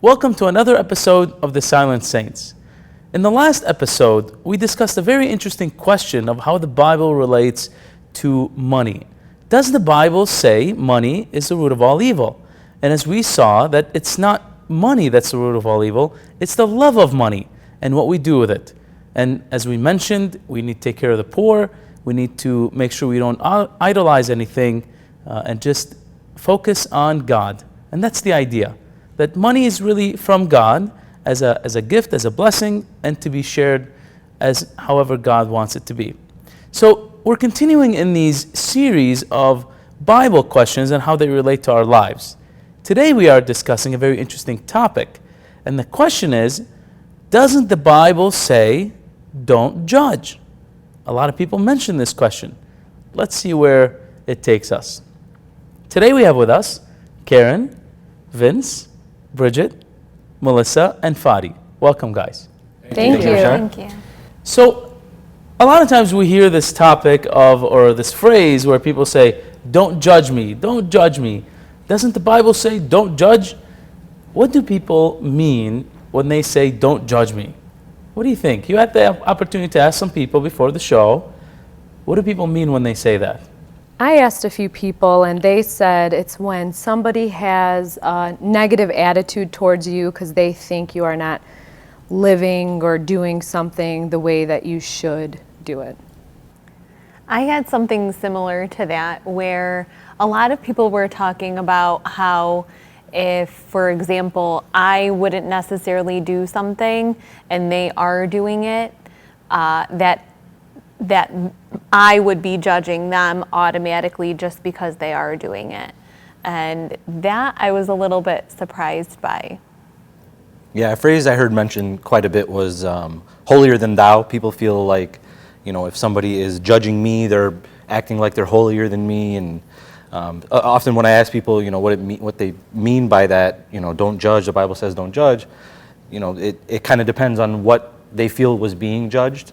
Welcome to another episode of The Silent Saints. In the last episode, we discussed a very interesting question of how the Bible relates to money. Does the Bible say money is the root of all evil? And as we saw, that it's not money that's the root of all evil, it's the love of money and what we do with it. And as we mentioned, we need to take care of the poor, we need to make sure we don't idolize anything, and just focus on God. And that's the idea, that money is really from God as a gift, as a blessing, and to be shared as however God wants it to be. So we're continuing in these series of Bible questions and how they relate to our lives. Today we are discussing a very interesting topic, and the question is, doesn't the Bible say don't judge? A lot of people mention this question. Let's see where it takes us. Today we have with us Karen, Vince, Bridget, Melissa, and Fadi. Welcome, guys. Thank you. Thank you. So, a lot of times we hear this topic or this phrase where people say, don't judge me, don't judge me. Doesn't the Bible say don't judge? What do people mean when they say don't judge me? What do you think? You had the opportunity to ask some people before the show. What do people mean when they say that? I asked a few people and they said it's when somebody has a negative attitude towards you because they think you are not living or doing something the way that you should do it. I had something similar to that where a lot of people were talking about how if, for example, I wouldn't necessarily do something and they are doing it, that I would be judging them automatically just because they are doing it. And that I was a little bit surprised by. Yeah, a phrase I heard mentioned quite a bit was holier than thou. People feel like, if somebody is judging me, they're acting like they're holier than me. And often when I ask people, what they mean by that, don't judge, the Bible says don't judge, it kind of depends on what they feel was being judged.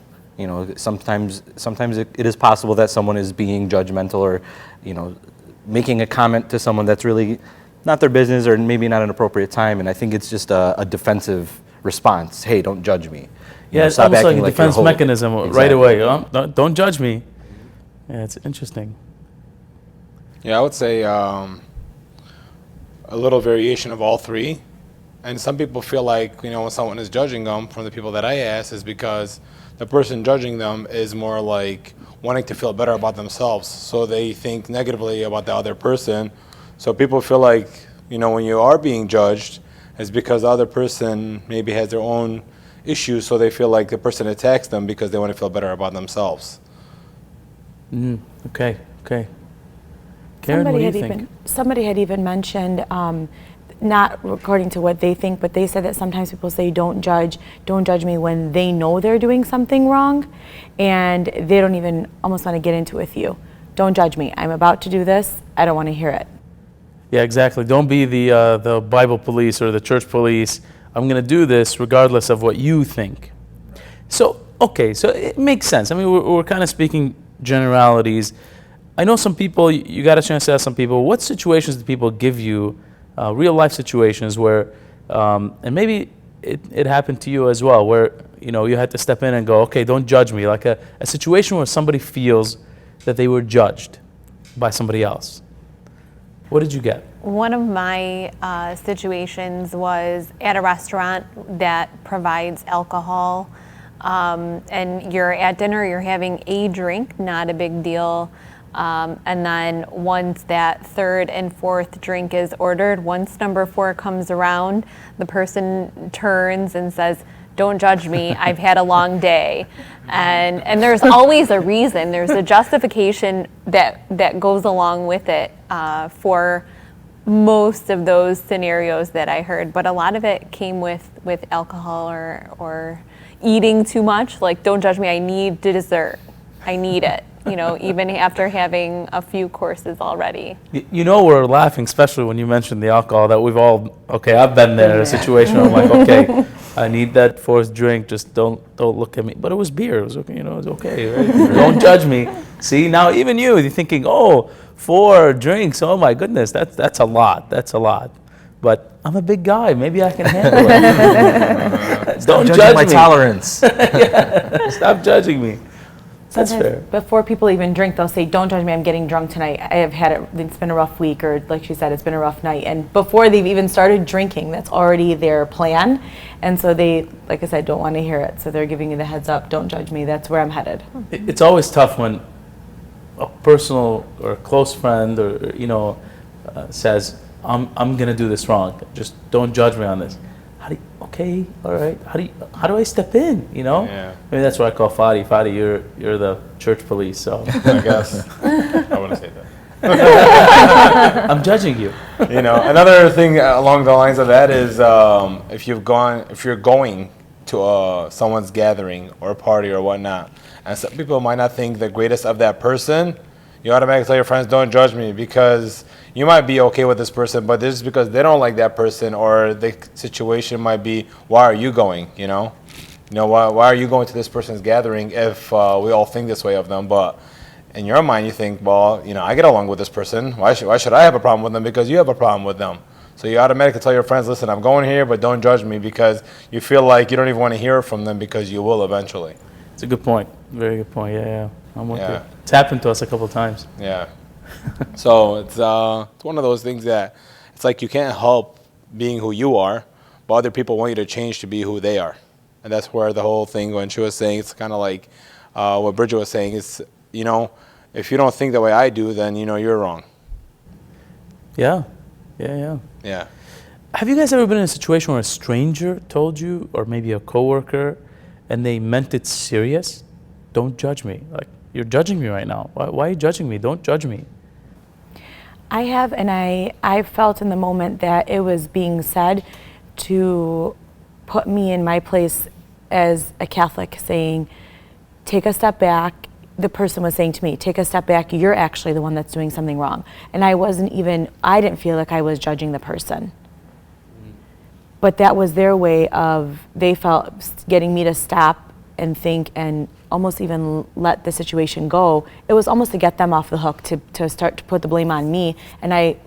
Sometimes it is possible that someone is being judgmental or, making a comment to someone that's really not their business or maybe not an appropriate time. And I think it's just a defensive response. Hey, don't judge me. Yeah, it's almost like a defense mechanism right away. Don't judge me. Yeah, it's interesting. Yeah, I would say a little variation of all three. And some people feel like, when someone is judging them, from the people that I ask, is because the person judging them is more like wanting to feel better about themselves. So they think negatively about the other person. So people feel like, when you are being judged, it's because the other person maybe has their own issues. So they feel like the person attacks them because they want to feel better about themselves. Okay. Karen, what do you think? Somebody had even mentioned, not according to what they think, but they said that sometimes people say don't judge me when they know they're doing something wrong and they don't even almost want to get into it with you. Don't judge me. I'm about to do this. I don't want to hear it. Yeah, exactly. Don't be the Bible police or the church police. I'm going to do this regardless of what you think. So it makes sense. I mean, we're kind of speaking generalities. I know some people, you got a chance to ask some people, what situations do people give you, real life situations where, and maybe it happened to you as well, where you had to step in and go, okay, don't judge me, like a situation where somebody feels that they were judged by somebody else. What did you get? One of my situations was at a restaurant that provides alcohol, and you're at dinner, you're having a drink, not a big deal. And then once that third and fourth drink is ordered, once number 4 comes around, the person turns and says, don't judge me, I've had a long day. And there's always a reason, there's a justification that goes along with it for most of those scenarios that I heard. But a lot of it came with alcohol or eating too much, like don't judge me, I need dessert, I need it. Even after having a few courses already. We're laughing, especially when you mentioned the alcohol, that we've all, I've been there in a situation where I'm like, okay, I need that fourth drink, just don't look at me. But it was beer, it was okay, it was okay, right? Don't judge me. See, now even you're thinking, 4 drinks, oh my goodness, that's a lot. But I'm a big guy. Maybe I can handle it. Don't judge my me. tolerance. Yeah. Stop judging me. That's Sometimes fair. Before people even drink, they'll say, "Don't judge me. I'm getting drunk tonight. I have had it. It's been a rough week," or like she said, "It's been a rough night." And before they've even started drinking, that's already their plan. And so they, like I said, don't want to hear it. So they're giving you the heads up. Don't judge me. That's where I'm headed. It's always tough when a personal or a close friend or says, "I'm gonna do this wrong. Just don't judge me on this." Okay, all right. How do I step in? Yeah. Maybe that's what I call Fadi. Fadi, you're the church police. So I guess I wouldn't say that. I'm judging you. Another thing along the lines of that is if you're going to someone's gathering or a party or whatnot, and some people might not think the greatest of that person, you automatically tell your friends, "Don't judge me," because you might be okay with this person, but this is because they don't like that person, or the situation might be, "Why are you going?" Why are you going to this person's gathering if we all think this way of them? But in your mind, you think, well, I get along with this person. Why should I have a problem with them? Because you have a problem with them. So you automatically tell your friends, "Listen, I'm going here, but don't judge me," because you feel like you don't even want to hear from them because you will eventually. It's a good point. Very good point. Yeah. I'm with Yeah. you. It's happened to us a couple of times. Yeah. So it's one of those things that it's like you can't help being who you are, but other people want you to change to be who they are. And that's where the whole thing, when she was saying, it's kind of like what Bridget was saying, is, if you don't think the way I do, then, you're wrong. Yeah. Yeah. Have you guys ever been in a situation where a stranger told you, or maybe a coworker, and they meant it serious? Don't judge me. Like, you're judging me right now. Why are you judging me? Don't judge me. I have, and I felt in the moment that it was being said to put me in my place as a Catholic, saying, "Take a step back." The person was saying to me, "Take a step back. You're actually the one that's doing something wrong." And I didn't feel like I was judging the person. But that was their way of, they felt, getting me to stop and think and almost even let the situation go. It was almost to get them off the hook, to start to put the blame on me, and I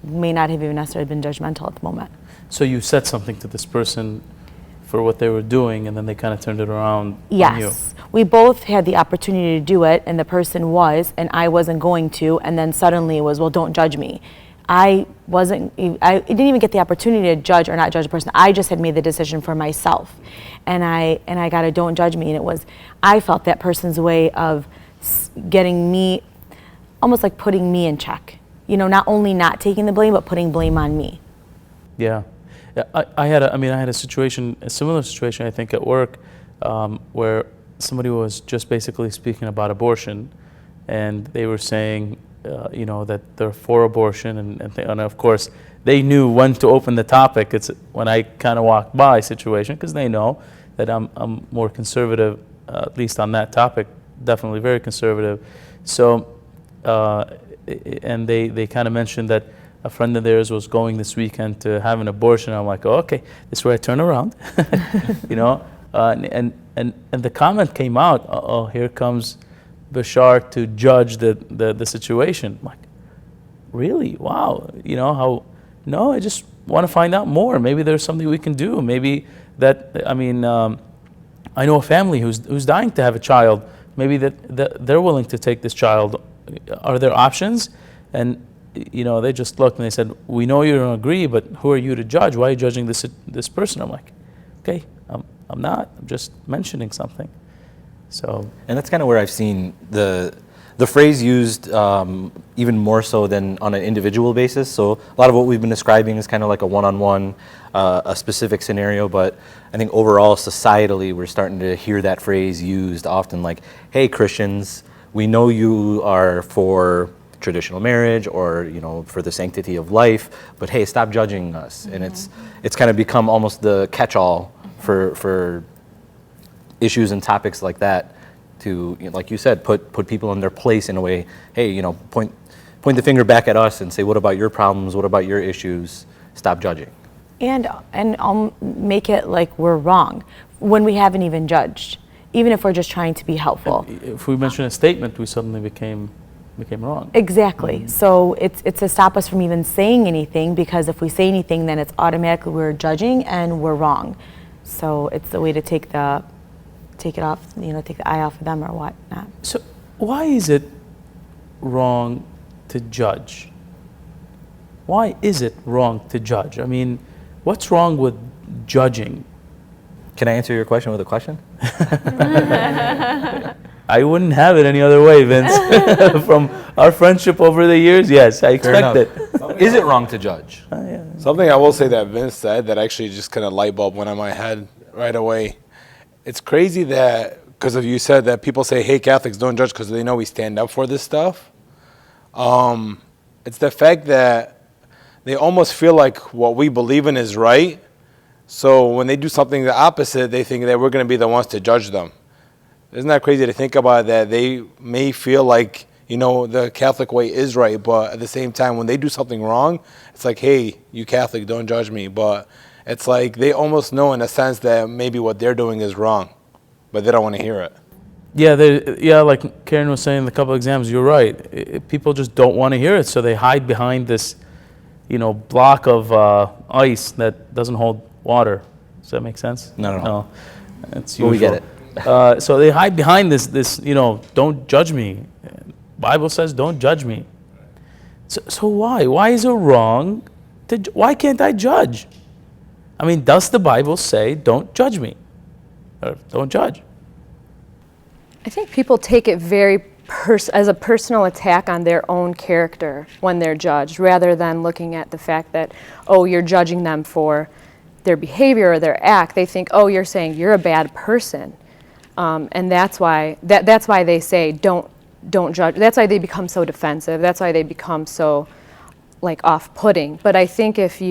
may not have even necessarily been judgmental at the moment. So you said something to this person for what they were doing, and then they kind of turned it around on you. Yes. We both had the opportunity to do it, and the person was, and I wasn't going to, and then suddenly it was, "Well, don't judge me." I didn't even get the opportunity to judge or not judge a person. I just had made the decision for myself. And I got a "don't judge me," and it was, I felt that person's way of getting me, almost like putting me in check. Not only not taking the blame, but putting blame on me. Yeah. I had a situation, a similar situation, I think, at work, where somebody was just basically speaking about abortion, and they were saying, that they're for abortion, and of course they knew when to open the topic. It's when I kind of walk by situation, because they know that I'm more conservative, at least on that topic, definitely very conservative. So, and they kind of mentioned that a friend of theirs was going this weekend to have an abortion. I'm like, "Oh, okay, this is where I turn around," and the comment came out, "Oh, here comes Bashar to judge the situation." I'm like, really? Wow. How? No, I just want to find out more. Maybe there's something we can do. Maybe that, I know a family who's dying to have a child. Maybe that they're willing to take this child. Are there options? And they just looked and they said, "We know you don't agree, but who are you to judge? Why are you judging this person?" I'm like, okay, I'm not. I'm just mentioning something. So, and that's kind of where I've seen the phrase used even more so than on an individual basis. So a lot of what we've been describing is kind of like a one-on-one, a specific scenario, but I think overall societally we're starting to hear that phrase used often, like, "Hey, Christians, we know you are for traditional marriage or for the sanctity of life, but hey, stop judging us." Mm-hmm. And it's kind of become almost the catch-all for issues and topics like that, to, like you said, put people in their place in a way. Hey, point the finger back at us and say, "What about your problems? What about your issues? Stop judging." And make it like we're wrong when we haven't even judged, even if we're just trying to be helpful. And if we mention a statement, we suddenly became became wrong. Exactly. So it's to stop us from even saying anything, because if we say anything, then it's automatically we're judging and we're wrong. So it's the way to take it off, take the eye off of them or whatnot. So why is it wrong to judge? Why is it wrong to judge? I mean, what's wrong with judging? Can I answer your question with a question? I wouldn't have it any other way, Vince. From our friendship over the years, yes, I expect it. Is it wrong to judge? Something I will say that Vince said that actually just kind of light bulb went on my head right away. It's crazy that, because of you said that people say, hey, Catholics don't judge because they know we stand up for this stuff. It's the fact that they almost feel like what we believe in is right. So when they do something the opposite, they think that we're going to be the ones to judge them. Isn't that crazy to think about, that they may feel like, the Catholic way is right, but at the same time, when they do something wrong, it's like, hey, you Catholic, don't judge me. But it's like they almost know in a sense that maybe what they're doing is wrong, but they don't want to hear it. Yeah, like Karen was saying in a couple of examples, you're right. People just don't want to hear it, so they hide behind this, block of ice that doesn't hold water. Does that make sense? No. That's Well, we get it. So they hide behind this, don't judge me. Bible says don't judge me. So why? Why is it wrong? Why can't I judge? I mean, does the Bible say don't judge me? Or don't judge? I think people take it very as a personal attack on their own character when they're judged, rather than looking at the fact that, oh, you're judging them for their behavior or their act. They think, oh, you're saying you're a bad person, and that's why they say don't judge. That's why they become so defensive. That's why they become so off-putting. But I think if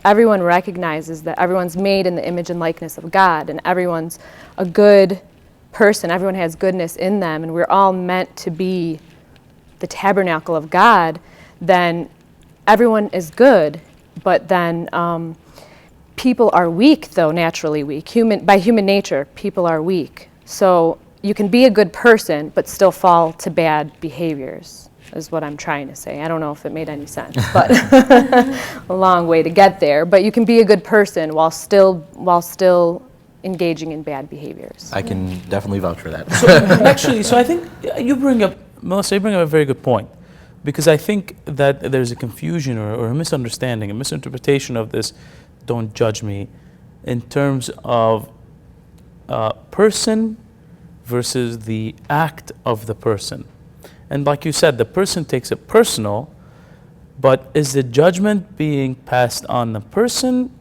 everyone recognizes that everyone's made in the image and likeness of God, and everyone's a good person, everyone has goodness in them, and we're all meant to be the tabernacle of God, then everyone is good. But then people are weak, though, naturally weak. By human nature, people are weak. So you can be a good person but still fall to bad behaviors, is what I'm trying to say. I don't know if it made any sense, but a long way to get there. But you can be a good person while still engaging in bad behaviors. I can definitely vouch for that. So I think Melissa, you bring up a very good point, because I think that there's a confusion or a misunderstanding, a misinterpretation of this don't judge me in terms of person versus the act of the person. And like you said, the person takes it personal, but is the judgment being passed on the person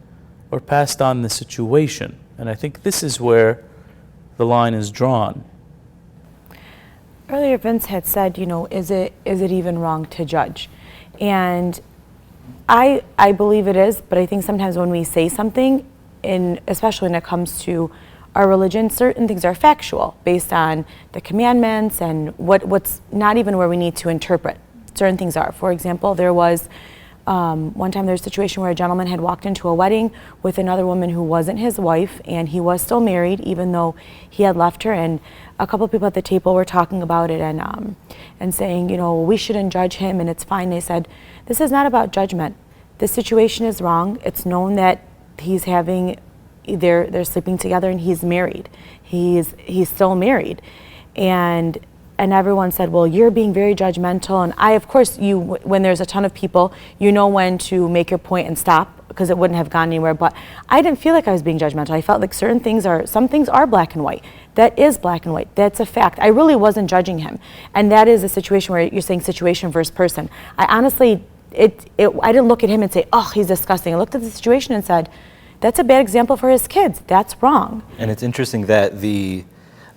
or passed on the situation? And I think this is where the line is drawn. Earlier, Vince had said, is it even wrong to judge? And I believe it is, but I think sometimes when we say something, especially when it comes to our religion, certain things are factual based on the commandments and what's not even where we need to interpret. Certain things are. For example, there was one time there was a situation where a gentleman had walked into a wedding with another woman who wasn't his wife, and he was still married even though he had left her. And a couple of people at the table were talking about it and saying, we shouldn't judge him and it's fine. They said, this is not about judgment. This situation is wrong. It's known that they're sleeping together and he's married. He's still married. And everyone said, well, you're being very judgmental. And of course, when there's a ton of people, you know when to make your point and stop, because it wouldn't have gone anywhere. But I didn't feel like I was being judgmental. I felt like some things are black and white. That is black and white. That's a fact. I really wasn't judging him. And that is a situation where you're saying situation versus person. I honestly, I didn't look at him and say, oh, he's disgusting. I looked at the situation and said, that's a bad example for his kids. That's wrong. And it's interesting that the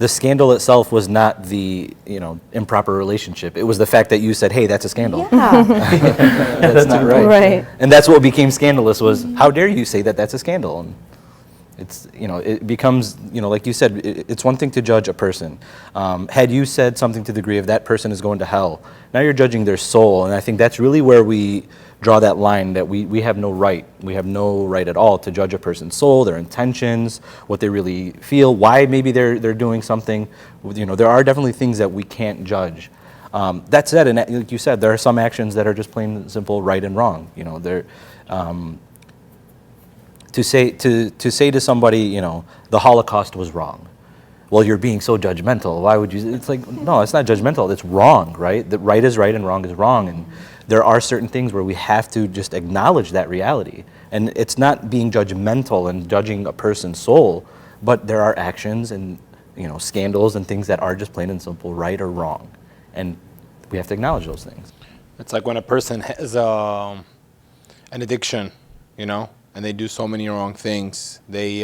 scandal itself was not the improper relationship. It was the fact that you said, hey, that's a scandal. Yeah. That's not right. Right. And that's what became scandalous was, how dare you say that that's a scandal? And it's, it becomes, like you said, it's one thing to judge a person. Had you said something to the degree of that person is going to hell, now you're judging their soul. And I think that's really where we draw that line, that we have no right. We have no right at all to judge a person's soul, their intentions, what they really feel, why maybe they're doing something. There are definitely things that we can't judge. That said, and like you said, there are some actions that are just plain and simple right and wrong. You know, to say to somebody, you know, the Holocaust was wrong. Well, you're being so judgmental. Why would you? It's like, no, it's not judgmental. It's wrong, right? That right is right and wrong is wrong. And there are certain things where we have to just acknowledge that reality. And it's not being judgmental and judging a person's soul, but there are actions and, you know, scandals and things that are just plain and simple right or wrong. And we have to acknowledge those things. It's like when a person has an addiction, you know, and they do so many wrong things. They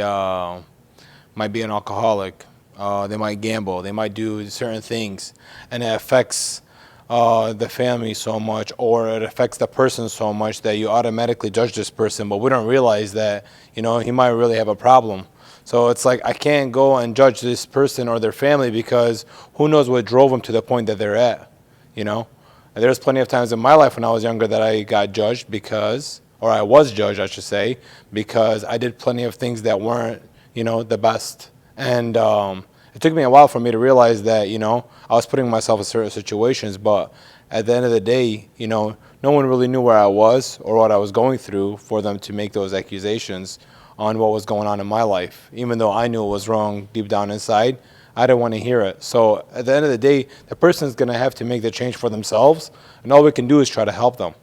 might be an alcoholic. They might gamble. They might do certain things, and it affects the family so much, or it affects the person so much that you automatically judge this person, but we don't realize that, you know, he might really have a problem. So it's like, I can't go and judge this person or their family because who knows what drove them to the point that they're at, you know? And there's plenty of times in my life when I was younger that I got judged because, or I was judged, I should say, because I did plenty of things that weren't, you know, the best. And it took me a while for me to realize that, you know, I was putting myself in certain situations, but at the end of the day, you know, no one really knew where I was or what I was going through for them to make those accusations on what was going on in my life. Even though I knew it was wrong deep down inside, I didn't want to hear it. So at the end of the day, the person's going to have to make the change for themselves, and all we can do is try to help them.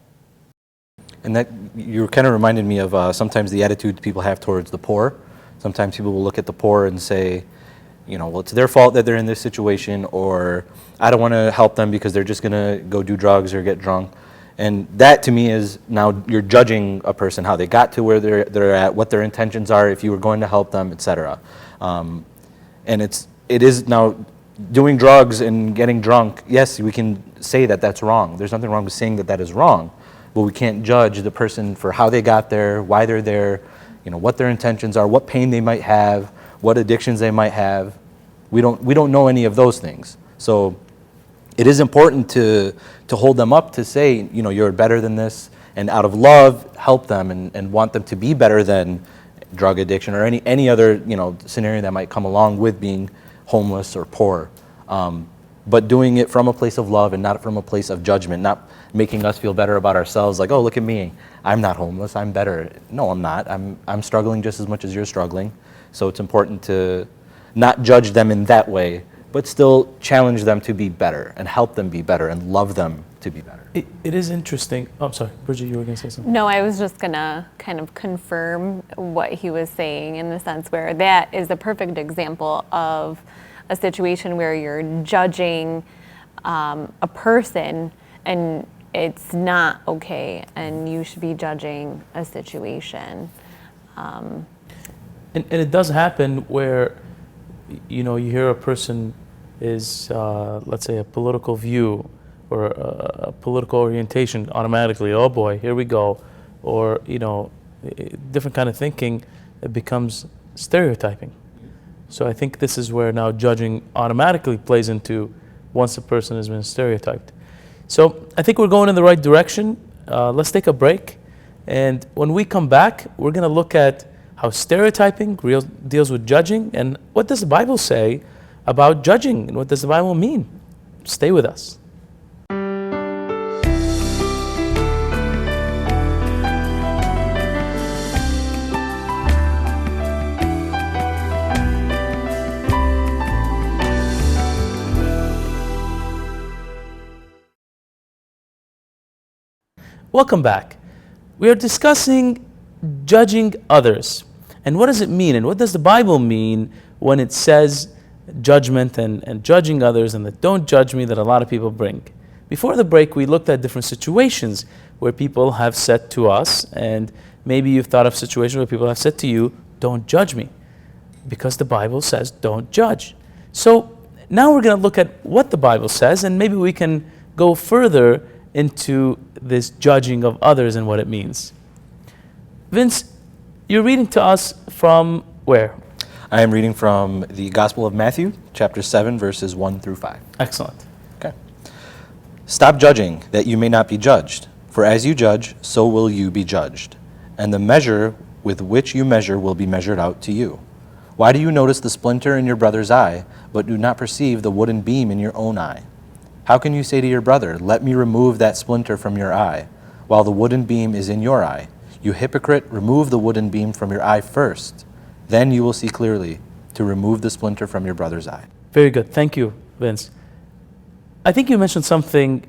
And that, you kind of reminded me of sometimes the attitude people have towards the poor. Sometimes people will look at the poor and say, you know, well, it's their fault that they're in this situation, or I don't want to help them because they're just going to go do drugs or get drunk. And that to me is, now you're judging a person, how they got to where they're at, what their intentions are, if you were going to help them, etc. And it is now doing drugs and getting drunk. Yes, we can say that that's wrong. There's nothing wrong with saying that that is wrong, but we can't judge the person for how they got there, why they're there, you know, what their intentions are, what pain they might have, what addictions they might have. We don't know any of those things. So it is important to hold them up, to say, you know, you're better than this, and out of love, help them and want them to be better than drug addiction or any other, you know, scenario that might come along with being homeless or poor. But doing it from a place of love and not from a place of judgment, not making us feel better about ourselves, like, oh, look at me, I'm not homeless, I'm better. No, I'm not. I'm struggling just as much as you're struggling. So it's important to not judge them in that way, but still challenge them to be better and help them be better and love them to be better. It is interesting. Oh, I'm sorry, Bridget, you were going to say something? No, I was just going to kind of confirm what he was saying, in the sense where that is a perfect example of a situation where you're judging a person, and it's not okay, and you should be judging a situation. And it does happen where, you know, you hear a person is, let's say, a political view or a political orientation, automatically, oh boy, here we go. Or, you know, different kind of thinking, it becomes stereotyping. So I think this is where now judging automatically plays into once a person has been stereotyped. So I think we're going in the right direction. Let's take a break. And when we come back, we're going to look at how stereotyping deals with judging, and what does the Bible say about judging, and what does the Bible mean? Stay with us. Welcome back. We are discussing judging others. And what does it mean? And what does the Bible mean when it says judgment and judging others, and that don't judge me that a lot of people bring? Before the break, we looked at different situations where people have said to us, and maybe you've thought of situations where people have said to you, don't judge me, because the Bible says don't judge. So now we're going to look at what the Bible says, and maybe we can go further into this judging of others and what it means. Vince, you're reading to us from where? I am reading from the Gospel of Matthew, chapter 7, verses 1 through 5. Excellent. Okay. Stop judging, that you may not be judged. For as you judge, so will you be judged. And the measure with which you measure will be measured out to you. Why do you notice the splinter in your brother's eye, but do not perceive the wooden beam in your own eye? How can you say to your brother, let me remove that splinter from your eye, while the wooden beam is in your eye? You hypocrite, remove the wooden beam from your eye first. Then you will see clearly to remove the splinter from your brother's eye. Very good. Thank you, Vince. I think you mentioned something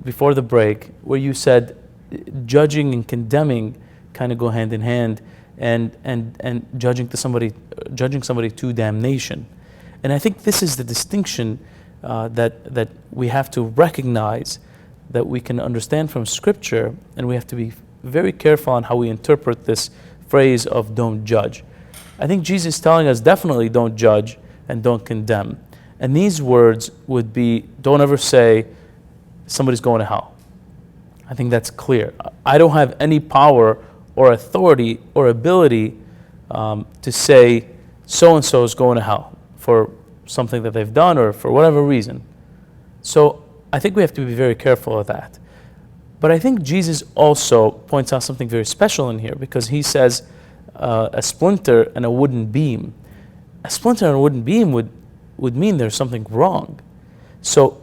before the break where you said judging and condemning kind of go hand in hand, and judging somebody to damnation. And I think this is the distinction that we have to recognize, that we can understand from Scripture, and we have to be very careful on how we interpret this phrase of don't judge. I think Jesus is telling us definitely don't judge and don't condemn. And these words would be, don't ever say somebody's going to hell. I think that's clear. I don't have any power or authority or ability to say so-and-so is going to hell for something that they've done or for whatever reason. So I think we have to be very careful of that. But I think Jesus also points out something very special in here, because he says a splinter and a wooden beam. A splinter and a wooden beam would mean there's something wrong. So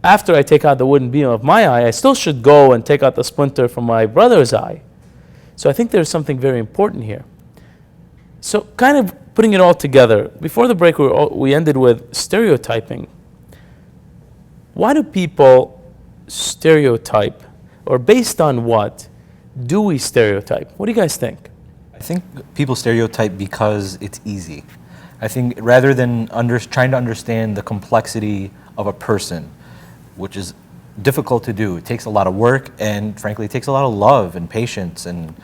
after I take out the wooden beam of my eye, I still should go and take out the splinter from my brother's eye. So I think there's something very important here. So kind of putting it all together, before the break we ended with stereotyping. Why do people stereotype, or based on what do we stereotype? What do you guys think? I think people stereotype because it's easy. I think rather than trying to understand the complexity of a person, which is difficult to do. It takes a lot of work, and frankly, it takes a lot of love and patience, and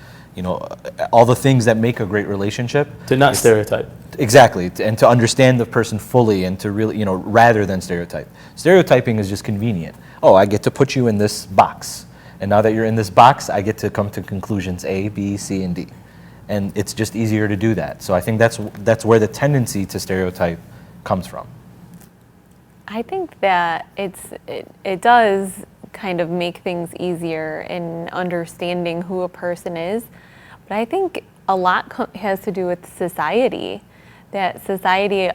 all the things that make a great relationship. To not stereotype. Exactly, and to understand the person fully, and to really, rather than stereotype. Stereotyping is just convenient. Oh, I get to put you in this box, and now that you're in this box, I get to come to conclusions A, B, C, and D. And it's just easier to do that. So I think that's where the tendency to stereotype comes from. I think that it does kind of make things easier in understanding who a person is, but I think a lot has to do with society. That society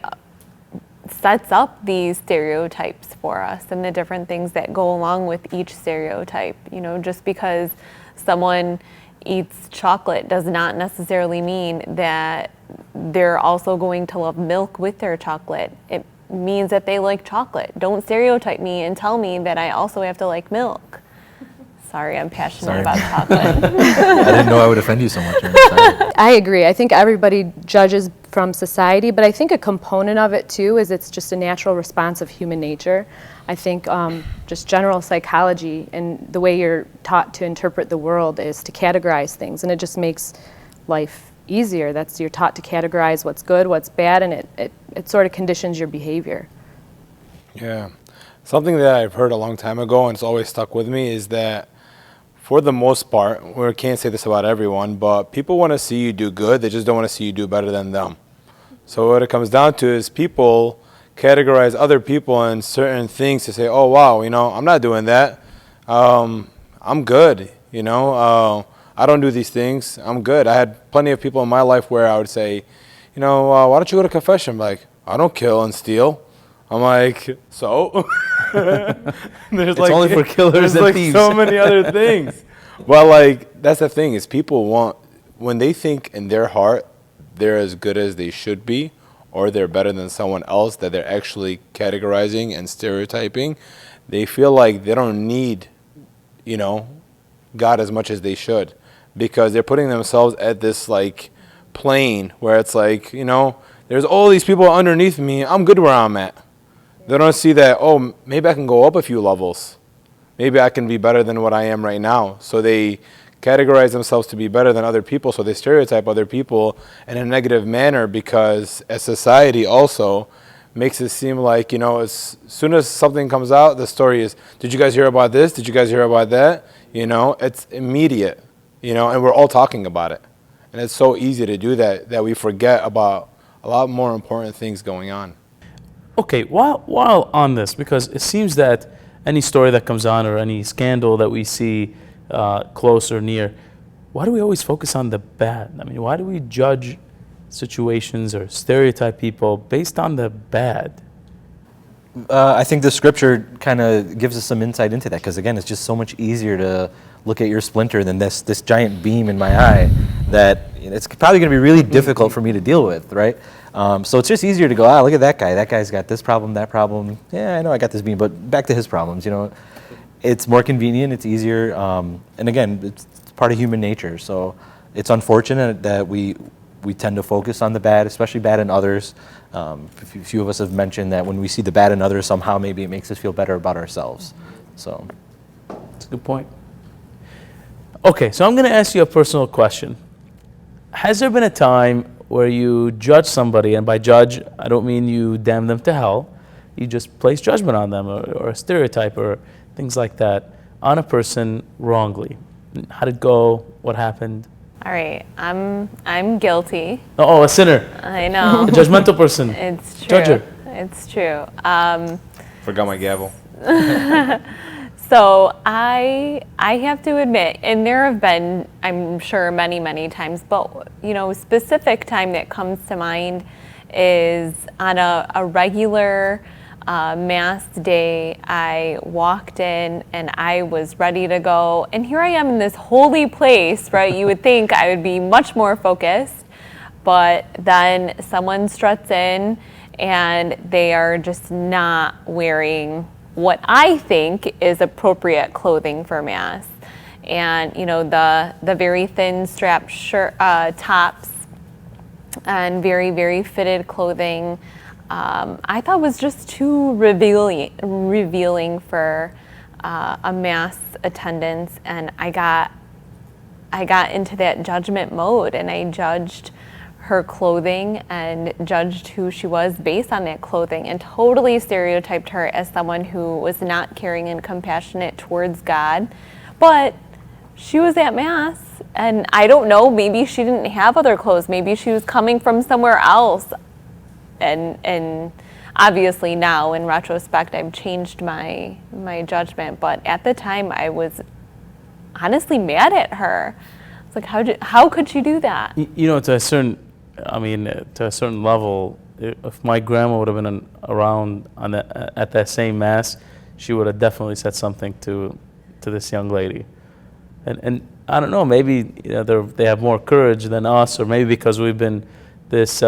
sets up these stereotypes for us and the different things that go along with each stereotype. Just because someone eats chocolate does not necessarily mean that they're also going to love milk with their chocolate. It means that they like chocolate. Don't stereotype me and tell me that I also have to like milk. Sorry, I'm passionate about chocolate. I didn't know I would offend you so much. I agree. I think everybody judges from society, but I think a component of it too is it's just a natural response of human nature. I think just general psychology and the way you're taught to interpret the world is to categorize things, and it just makes life easier. You're taught to categorize what's good, what's bad, and it sort of conditions your behavior. Yeah. Something that I've heard a long time ago, and it's always stuck with me, is that for the most part, we can't say this about everyone, but people want to see you do good, they just don't want to see you do better than them. So what it comes down to is people categorize other people in certain things to say, oh wow, I'm not doing that. I'm good, I don't do these things. I'm good. I had plenty of people in my life where I would say, why don't you go to confession? I'm like, I don't kill and steal. I'm like, so? It's only for killers and thieves. So many other things. Well, that's the thing is people want, when they think in their heart they're as good as they should be, or they're better than someone else that they're actually categorizing and stereotyping, they feel like they don't need, God as much as they should, because they're putting themselves at this plane where it's there's all these people underneath me, I'm good where I'm at. They don't see that, oh, maybe I can go up a few levels. Maybe I can be better than what I am right now. So they categorize themselves to be better than other people, so they stereotype other people in a negative manner, because as society also makes it seem like, as soon as something comes out, the story is, did you guys hear about this? Did you guys hear about that? It's immediate, and we're all talking about it. And it's so easy to do that we forget about a lot more important things going on. Okay, while on this, because it seems that any story that comes on or any scandal that we see close or near, why do we always focus on the bad? I mean, why do we judge situations or stereotype people based on the bad? I think the scripture kind of gives us some insight into that, because again, it's just so much easier to look at your splinter than this giant beam in my eye that it's probably going to be really difficult for me to deal with, right? So it's just easier to go, look at that guy. That guy's got this problem, that problem. Yeah, I know I got this beam, but back to his problems, It's more convenient, it's easier, and again, it's part of human nature. So it's unfortunate that we tend to focus on the bad, especially bad in others. A few of us have mentioned that when we see the bad in others, somehow maybe it makes us feel better about ourselves. So That's a good point. Okay, so I'm going to ask you a personal question. Has there been a time where you judge somebody, and by judge, I don't mean you damn them to hell, you just place judgment on them, or a stereotype, or things like that, on a person wrongly? How did it go? What happened? All right, I'm guilty. Oh, a sinner. I know. A judgmental person. It's true. Judger. It's true. Forgot my gavel. So I have to admit, and there have been, I'm sure, many times, but specific time that comes to mind is on a regular Mass day. I walked in and I was ready to go, and here I am in this holy place, right? You would think I would be much more focused, but then someone struts in and they are just not wearing what I think is appropriate clothing for Mass. And the very thin strap shirt, tops, and very fitted clothing, I thought was just too revealing for a Mass attendance, and I got into that judgment mode, and I judged her clothing and judged who she was based on that clothing, and totally stereotyped her as someone who was not caring and compassionate towards God. But she was at Mass, and I don't know, maybe she didn't have other clothes, maybe she was coming from somewhere else. And obviously now, in retrospect, I've changed my judgment, but at the time I was honestly mad at her. It's like, how could she do that? To a certain level, if my grandma would have been around at that same Mass, she would have definitely said something to this young lady. And I don't know, maybe they have more courage than us, or maybe because we've been this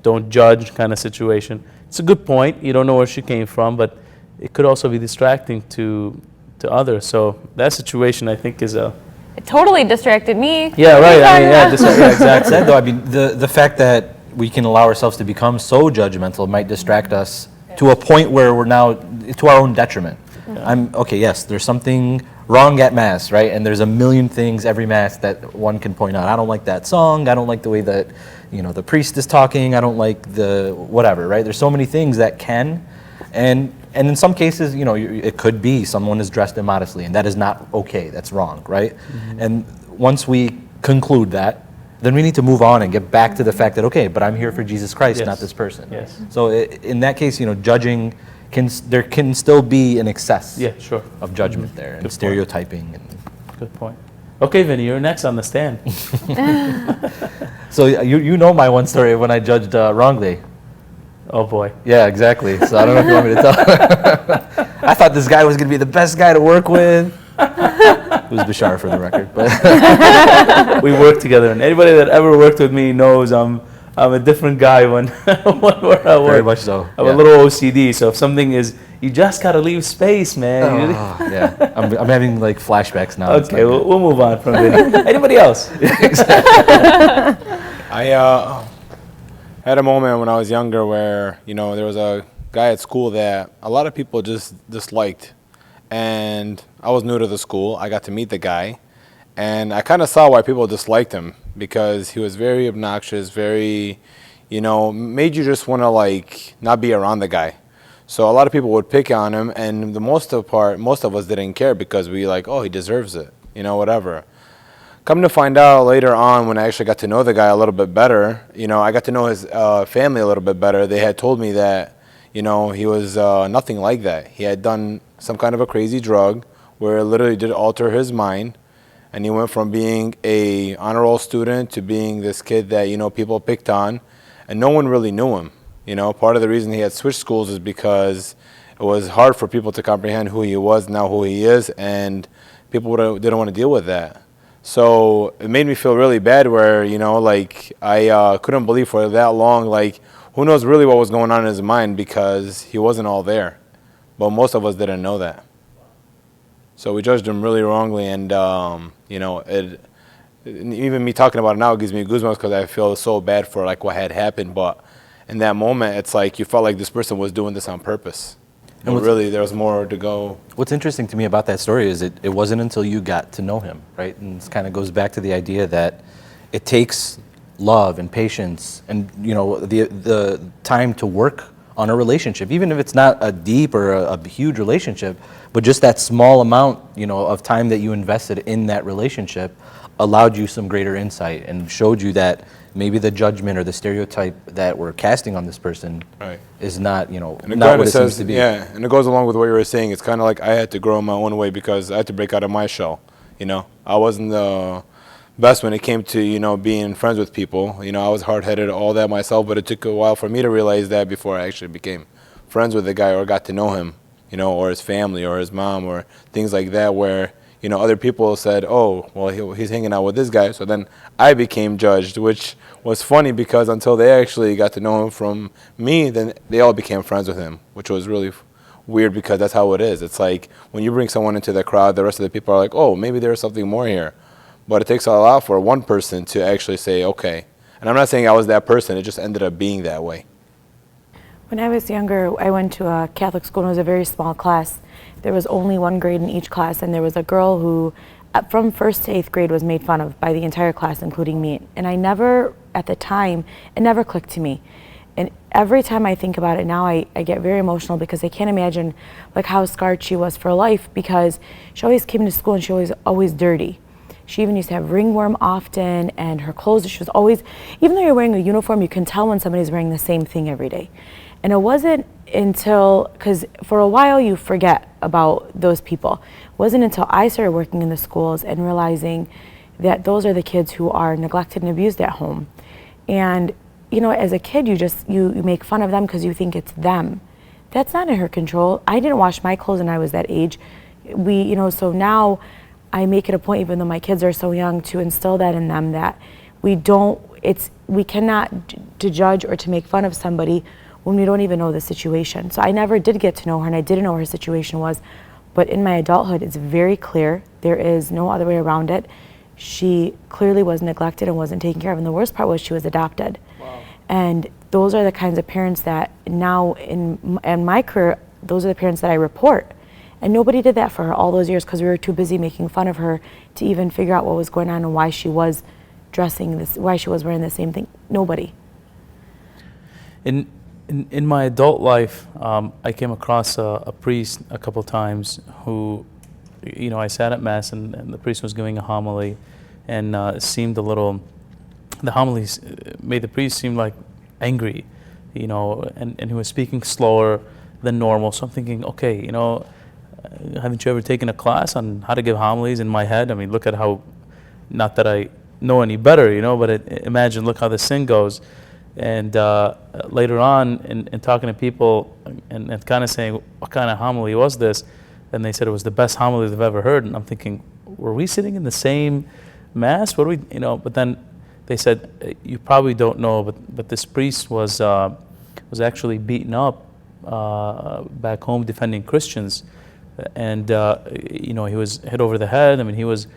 don't judge kind of situation. It's a good point. You don't know where she came from, but it could also be distracting to others. So that situation, I think, is a... It totally distracted me. Yeah, right. Exactly. Said, though, the fact that we can allow ourselves to become so judgmental might distract us to a point where we're now to our own detriment. Yes, there's something wrong at Mass, right? And there's a million things every Mass that one can point out. I don't like that song. I don't like the way that the priest is talking. I don't like the whatever, right? There's so many things that can, and in some cases, it could be someone is dressed immodestly, and that is not okay. That's wrong, right? Mm-hmm. And once we conclude that, then we need to move on and get back to the fact that, okay, but I'm here for Jesus Christ, not this person. Yes. So in that case, judging there can still be an excess of judgment there, and Good stereotyping. Good point. Okay, Vinny, you're next on the stand. So you know my one story when I judged wrongly. Oh boy. Yeah, exactly. So I don't know if you want me to tell. I thought this guy was going to be the best guy to work with. It was Bashar, for the record. But we work together, and anybody that ever worked with me knows I'm a different guy when where I work. Very much so. I have a little OCD, so if something is, you just gotta leave space, man. Yeah, I'm having like flashbacks now. Okay, we'll move on from it. Anybody else? I had a moment when I was younger where there was a guy at school that a lot of people just disliked, and I was new to the school. I got to meet the guy, and I kind of saw why people disliked him, because he was very obnoxious, very, made you just want to not be around the guy. So a lot of people would pick on him, and most of us didn't care, because we he deserves it, whatever. Come to find out later on, when I actually got to know the guy a little bit better, I got to know his family a little bit better. They had told me that, he was nothing like that. He had done some kind of a crazy drug where it literally did alter his mind. And he went from being a honor roll student to being this kid that, people picked on, and no one really knew him. Part of the reason he had switched schools is because it was hard for people to comprehend who he was, now who he is, and people didn't want to deal with that. So it made me feel really bad where, like I couldn't believe for that long, like who knows really what was going on in his mind because he wasn't all there. But most of us didn't know that. So we judged him really wrongly, and even me talking about it now gives me goosebumps because I feel so bad for like what had happened. But in that moment, it's like you felt like this person was doing this on purpose. And really, there was more to go. What's interesting to me about that story is it wasn't until you got to know him, right? And it kind of goes back to the idea that it takes love and patience and the time to work on a relationship, even if it's not a deep or a huge relationship, but just that small amount of time that you invested in that relationship allowed you some greater insight and showed you that maybe the judgment or the stereotype that we're casting on this person is not, not what it seems to be. Yeah, and it goes along with what you were saying. It's kind of like I had to grow in my own way because I had to break out of my shell. I wasn't the best when it came to, being friends with people. I was hard-headed, all that myself, but it took a while for me to realize that before I actually became friends with the guy or got to know him, or his family or his mom or things like that where, other people said, oh, well, he's hanging out with this guy. So then I became judged, which was funny because until they actually got to know him from me, then they all became friends with him, which was really weird because that's how it is. It's like when you bring someone into the crowd, the rest of the people are like, oh, maybe there's something more here. But it takes a lot for one person to actually say, okay. And I'm not saying I was that person. It just ended up being that way. When I was younger, I went to a Catholic school and it was a very small class. There was only one grade in each class, and there was a girl who, from 1st to 8th grade, was made fun of by the entire class, including me. And I never, at the time, it never clicked to me. And every time I think about it now, I get very emotional because I can't imagine like how scarred she was for life because she always came to school and she was always dirty. She even used to have ringworm often, and her clothes, she was always, even though you're wearing a uniform, you can tell when somebody's wearing the same thing every day. And it wasn't until, because for a while you forget about those people. It wasn't until I started working in the schools and realizing that those are the kids who are neglected and abused at home. And, as a kid, you make fun of them because you think it's them. That's not in her control. I didn't wash my clothes when I was that age. So now I make it a point, even though my kids are so young, to instill that in them that we cannot to judge or to make fun of somebody when we don't even know the situation. So I never did get to know her, and I didn't know what her situation was. But in my adulthood, it's very clear. There is no other way around it. She clearly was neglected and wasn't taken care of. And the worst part was she was adopted. Wow. And those are the kinds of parents that now in my career, those are the parents that I report. And nobody did that for her all those years because we were too busy making fun of her to even figure out what was going on and why she was why she was wearing the same thing. Nobody. In my adult life, I came across a priest a couple times who, I sat at Mass and the priest was giving a homily, and it seemed the homilies made the priest seem like angry, and he was speaking slower than normal. So I'm thinking, okay, haven't you ever taken a class on how to give homilies? In my head, I mean, look at how, not that I know any better, but imagine, look how the sin goes. And later on, in talking to people and kind of saying, what kind of homily was this? And they said it was the best homily they've ever heard. And I'm thinking, were we sitting in the same Mass? What do we, But then they said, you probably don't know, but this priest was actually beaten up back home defending Christians. And, he was hit over the head. I mean, he was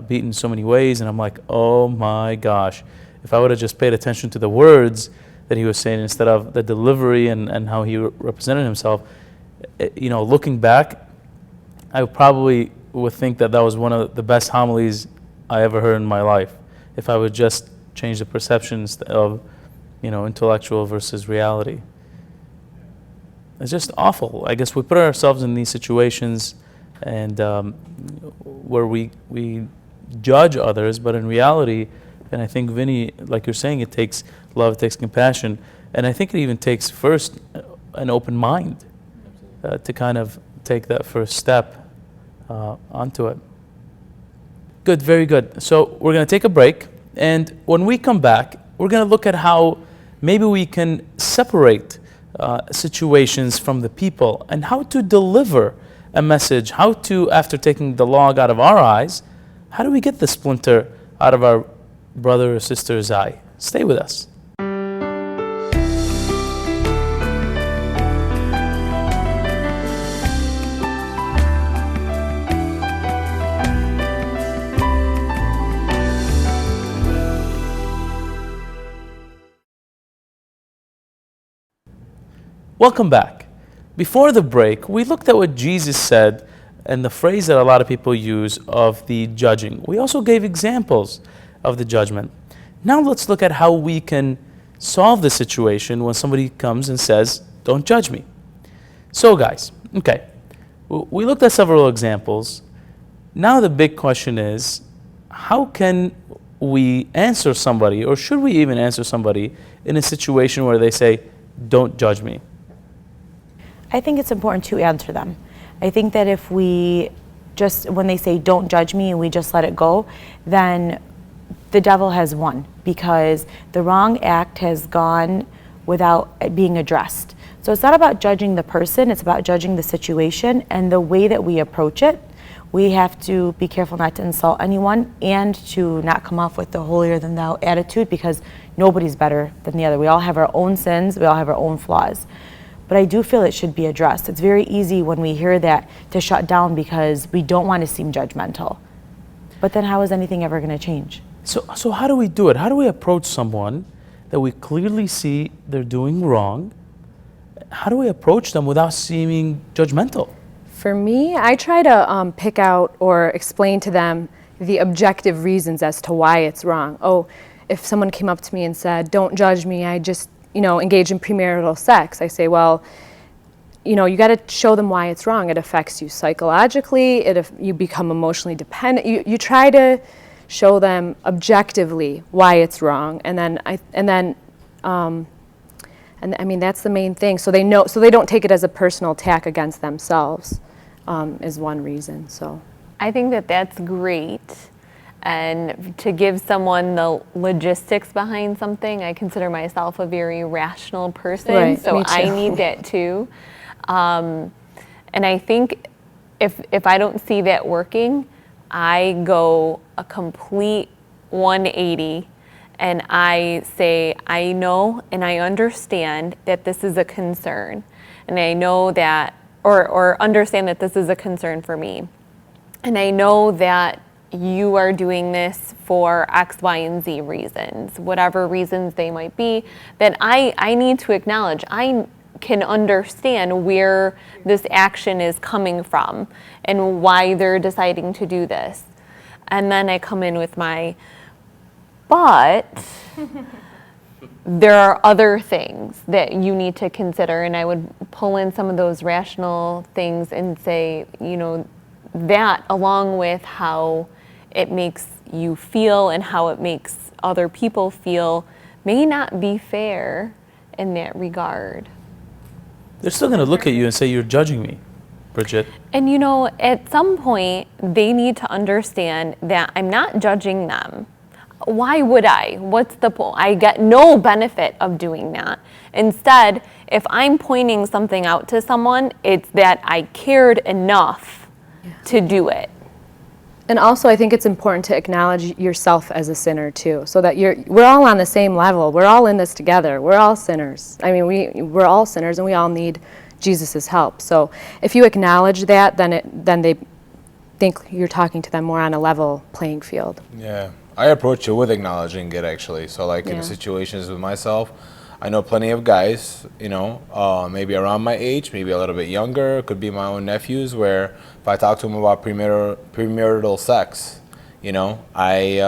beaten in so many ways. And I'm like, oh my gosh. If I would have just paid attention to the words that he was saying instead of the delivery and how he represented himself, looking back, I probably would think that was one of the best homilies I ever heard in my life. If I would just change the perceptions of, intellectual versus reality. It's just awful. I guess we put ourselves in these situations and where we judge others, but in reality, and I think, Vinny, like you're saying, it takes love, it takes compassion, and I think it even takes first an open mind to kind of take that first step onto it. Good, very good. So we're going to take a break, and when we come back, we're going to look at how maybe we can separate situations from the people, and how to deliver a message, how to, after taking the log out of our eyes, how do we get the splinter out of our brother or sister's eye? Stay with us. Welcome back. Before the break, we looked at what Jesus said and the phrase that a lot of people use of the judging. We also gave examples of the judgment. Now let's look at how we can solve the situation when somebody comes and says, "Don't judge me." So guys, okay, we looked at several examples. Now the big question is, how can we answer somebody, or should we even answer somebody in a situation where they say, "Don't judge me"? I think it's important to answer them. I think that if we just, when they say don't judge me and we just let it go, then the devil has won, because the wrong act has gone without being addressed. So it's not about judging the person, it's about judging the situation and the way that we approach it. We have to be careful not to insult anyone and to not come off with the holier than thou attitude, because nobody's better than the other. We all have our own sins, we all have our own flaws. But I do feel it should be addressed. It's very easy when we hear that to shut down because we don't want to seem judgmental. But then how is anything ever going to change? So how do we do it? How do we approach someone that we clearly see they're doing wrong? How do we approach them without seeming judgmental? For me, I try to pick out or explain to them the objective reasons as to why it's wrong. Oh, if someone came up to me and said, "Don't judge me, I just engage in premarital sex," I say, well, you got to show them why it's wrong. It affects you psychologically. You become emotionally dependent. You try to show them objectively why it's wrong, and I mean that's the main thing. So they know, so they don't take it as a personal attack against themselves. Is one reason. So I think that that's great. And to give someone the logistics behind something, I consider myself a very rational person, right, so I need that too. And I think if I don't see that working, I go a complete 180 and I say, I know and I understand that this is a concern, and I know that, or understand that this is a concern for me, and I know that you are doing this for X, Y, and Z reasons, whatever reasons they might be, that I need to acknowledge. I can understand where this action is coming from and why they're deciding to do this. And then I come in with but there are other things that you need to consider, and I would pull in some of those rational things and say, that along with how it makes you feel and how it makes other people feel may not be fair in that regard. They're still going to look at you and say, "You're judging me, Bridget." And at some point, they need to understand that I'm not judging them. Why would I? What's the point? I get no benefit of doing that. Instead, if I'm pointing something out to someone, it's that I cared enough to do it. And also, I think it's important to acknowledge yourself as a sinner too, so that we're all on the same level. We're all in this together. We're all sinners. I mean, we're all sinners, and we all need Jesus' help. So if you acknowledge that, then they think you're talking to them more on a level playing field. Yeah, I approach it with acknowledging it actually. So like in the situations with myself, I know plenty of guys, maybe around my age, maybe a little bit younger, could be my own nephews, where if I talk to them about premarital sex, I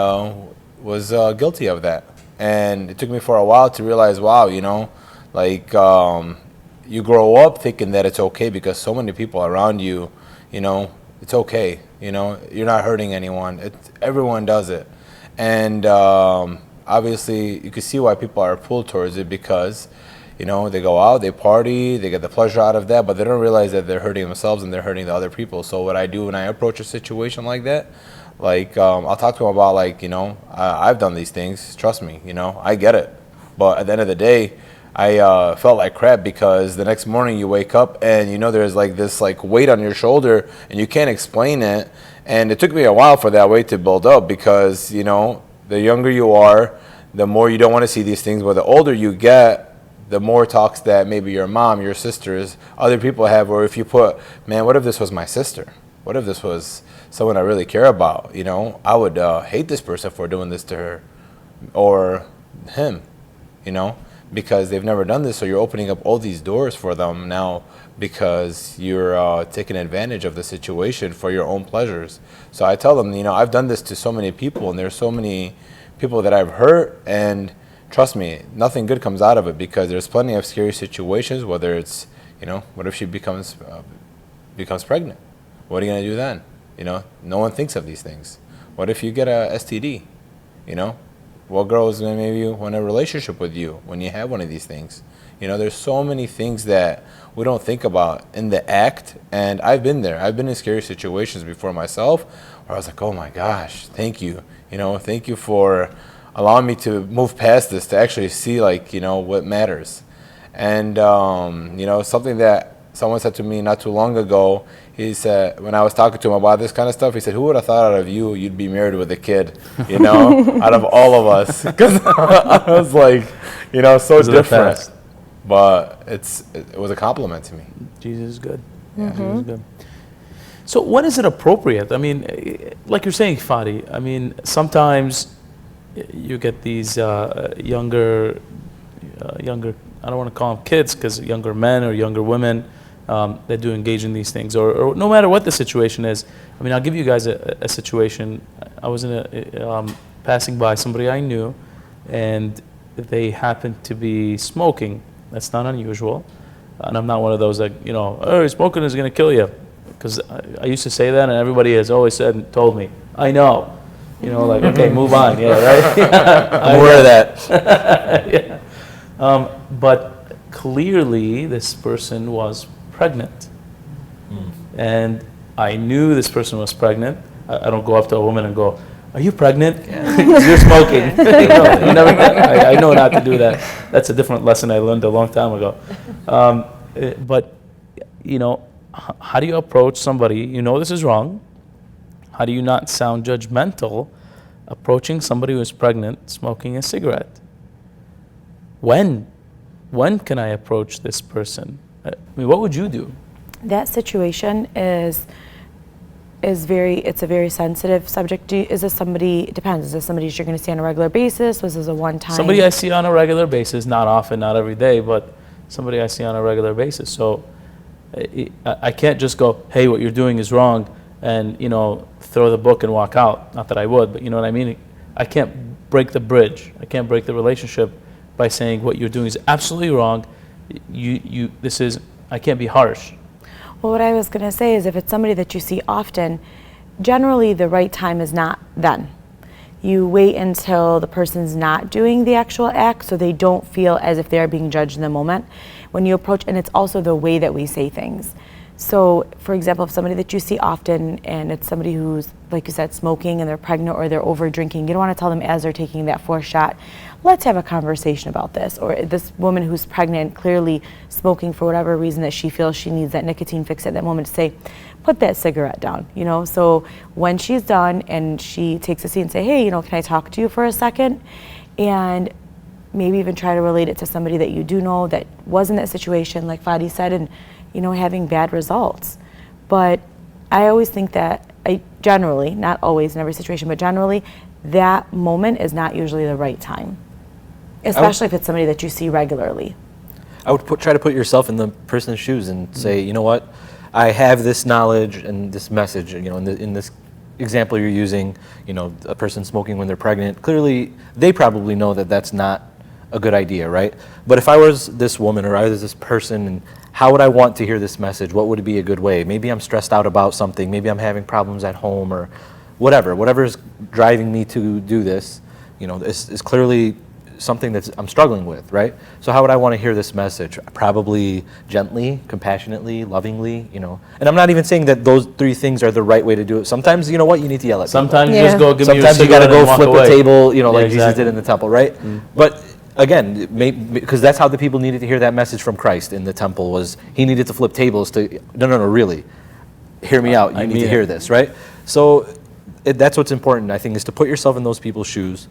was guilty of that. And it took me for a while to realize, wow, you grow up thinking that it's okay because so many people around you, it's okay, you're not hurting anyone. Everyone does it. And obviously, you can see why people are pulled towards it, because, they go out, they party, they get the pleasure out of that, but they don't realize that they're hurting themselves and they're hurting the other people. So what I do when I approach a situation like that, I'll talk to them about, I've done these things, trust me, I get it. But at the end of the day, I felt like crap because the next morning you wake up and you know there's like this like weight on your shoulder and you can't explain it. And it took me a while for that weight to build up because, you know, the younger you are, the more you don't want to see these things. But the older you get, the more talks that maybe your mom, your sisters, other people have. Or if you put, man, what if this was my sister? What if this was someone I really care about? You know, I would hate this person for doing this to her or him, you know, because they've never done this. So you're opening up all these doors for them now because you're taking advantage of the situation for your own pleasures. So I tell them, you know, I've done this to so many people, and there's so many people that I've hurt, and trust me, nothing good comes out of it because there's plenty of scary situations, whether it's, you know, what if she becomes pregnant? What are you going to do then? You know, no one thinks of these things. What if you get a STD? You know, what girl is going to maybe want a relationship with you when you have one of these things? You know, there's so many things that we don't think about in the act, and I've been there. I've been in scary situations before myself where I was like, oh my gosh, thank you. You know, thank you for allowing me to move past this, to actually see, like, you know, what matters. And, you know, something that someone said to me not too long ago, he said, when I was talking to him about this kind of stuff, he said, who would have thought out of you, you'd be married with a kid, you know, out of all of us? Because I was like, you know, so different. But it was a compliment to me. Jesus is good. Yeah. Jesus is good. So when is it appropriate? I mean, like you're saying, Fadi, I mean, sometimes you get these younger, I don't want to call them kids, because younger men or younger women that do engage in these things, or no matter what the situation is. I mean, I'll give you guys a situation. I was passing by somebody I knew, and they happened to be smoking. That's not unusual. And I'm not one of those that, you know, oh, smoking is going to kill you. Because I used to say that, and everybody has always said and told me, I know. You know, like, okay, move on. Yeah, right? I'm aware of that. Yeah. But clearly, this person was pregnant. And I knew this person was pregnant. I don't go up to a woman and go, are you pregnant? Because you're smoking. You never, I know not to do that. That's a different lesson I learned a long time ago. But, you know, how do you approach somebody, you know this is wrong, how do you not sound judgmental approaching somebody who is pregnant smoking a cigarette? When can I approach this person? I mean, what would you do? That situation it's a very sensitive subject. Is this somebody, it depends, is this somebody you're going to see on a regular basis? Was this a one-time? Somebody I see on a regular basis, not often, not every day, but somebody I see on a regular basis. So I can't just go, hey, what you're doing is wrong, and, you know, throw the book and walk out. Not that I would, but you know what I mean? I can't break the bridge. I can't break the relationship by saying what you're doing is absolutely wrong. I can't be harsh. Well, what I was going to say is if it's somebody that you see often, generally the right time is not then. You wait until the person's not doing the actual act so they don't feel as if they're being judged in the moment. When you approach, and it's also the way that we say things. So, for example, if somebody that you see often and it's somebody who's, like you said, smoking and they're pregnant or they're over drinking, you don't want to tell them as they're taking that fourth shot, let's have a conversation about this. Or this woman who's pregnant, clearly smoking for whatever reason that she feels she needs that nicotine fix at that moment, to say, put that cigarette down, you know? So when she's done and she takes a seat and say, hey, you know, can I talk to you for a second? And maybe even try to relate it to somebody that you do know that was in that situation, like Fadi said, and, you know, having bad results. But I always think that generally, not always in every situation, but generally, that moment is not usually the right time, especially if it's somebody that you see regularly. I would try to put yourself in the person's shoes and say, you know what, I have this knowledge and this message, you know, in this example you're using, you know, a person smoking when they're pregnant, clearly they probably know that that's not a good idea, right? But if I was this woman or I was this person, and how would I want to hear this message? What would be a good way? Maybe I'm stressed out about something. Maybe I'm having problems at home or whatever is driving me to do this, you know, is clearly something that I'm struggling with, right? So how would I want to hear this message? Probably gently, compassionately, lovingly, you know. And I'm not even saying that those three things are the right way to do it. Sometimes, you know what, you need to yell at people. Sometimes you just go give me your Sometimes you got to cigarette go and walk flip away. a table, you know, Yeah, like Jesus exactly. did in the temple, right? But again, because that's how the people needed to hear that message from Christ in the temple, was he needed to flip tables to, no, really, hear me out, you need to hear this, right? So that's what's important, I think, is to put yourself in those people's shoes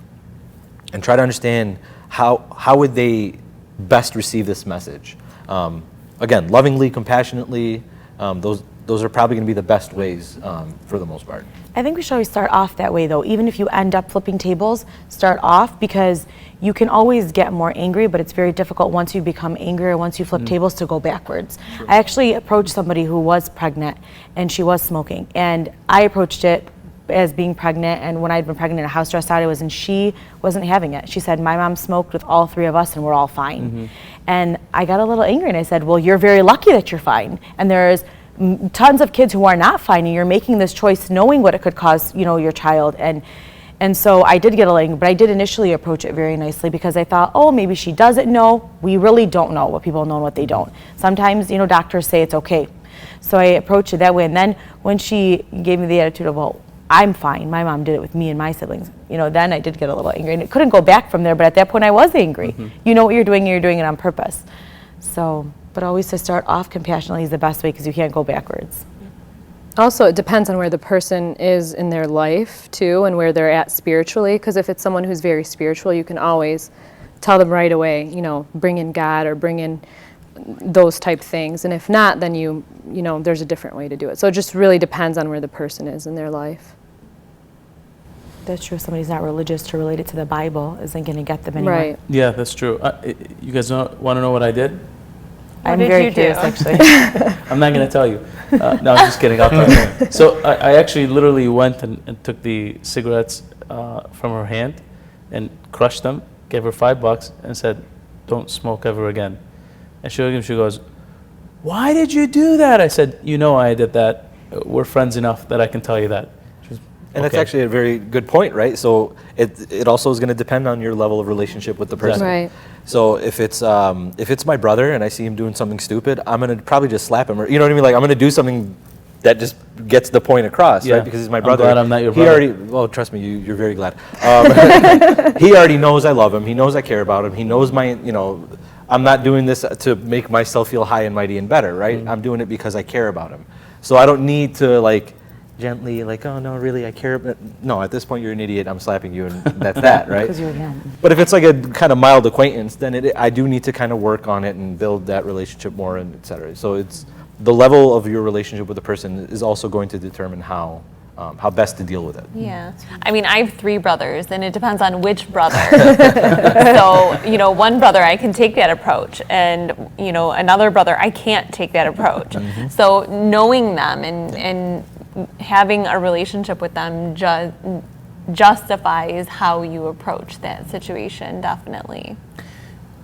and try to understand how would they best receive this message. Again, lovingly, compassionately, those are probably going to be the best ways for the most part. I think we should always start off that way, though. Even if you end up flipping tables, start off, because you can always get more angry, but it's very difficult once you become angry or once you flip tables to go backwards. Sure. I actually approached somebody who was pregnant and she was smoking, and I approached it as being pregnant, and when I'd been pregnant, a house arrest I was, and she wasn't having it. She said, my mom smoked with all three of us and we're all fine. And I got a little angry and I said, well, you're very lucky that you're fine. And there's tons of kids who are not fine, and you're making this choice knowing what it could cause, your child. And so I did get a little angry, but I did initially approach it very nicely, because I thought, oh, maybe she doesn't know. We really don't know what people know and what they don't. Sometimes, doctors say it's okay. So I approached it that way. And then when she gave me the attitude of, well, I'm fine, my mom did it with me and my siblings, then I did get a little angry. And it couldn't go back from there, but at that point I was angry. You know what you're doing it on purpose. So, but always to start off compassionately is the best way, because you can't go backwards. Also, it depends on where the person is in their life, too, and where they're at spiritually. Because if it's someone who's very spiritual, you can always tell them right away, bring in God or bring in those type things. And if not, then there's a different way to do it. So it just really depends on where the person is in their life. That's true. If somebody's not religious, to relate it to the Bible isn't going to get them anywhere. Right. Yeah, that's true. You guys want to know what I did? I'm did very you do? curious, actually. I'm not going to tell you. No, I'm just kidding. I'll tell you. So I actually literally went and took the cigarettes from her hand and crushed them, gave her $5 and said, don't smoke ever again. And she goes, why did you do that? I said, I did that. We're friends enough that I can tell you that. And that's actually a very good point, right? So it also is going to depend on your level of relationship with the person. Right. So if it's my brother and I see him doing something stupid, I'm going to probably just slap him, or you know what I mean? Like, I'm going to do something that just gets the point across, right? Because he's my brother. I'm glad I'm not your brother. Well, trust me, you're very glad. He already knows I love him. He knows I care about him. He knows I'm not doing this to make myself feel high and mighty and better, right? I'm doing it because I care about him. So I don't need to gently, oh no, really, I care. But no, at this point, you're an idiot. I'm slapping you, and that's that, right? Because you're young. But if it's like a kind of mild acquaintance, then I do need to kind of work on it and build that relationship more, and et cetera. So it's the level of your relationship with the person is also going to determine how best to deal with it. Yeah. I mean, I have 3 brothers, and it depends on which brother. So, one brother, I can take that approach, and, another brother, I can't take that approach. So knowing them and having a relationship with them justifies how you approach that situation, definitely.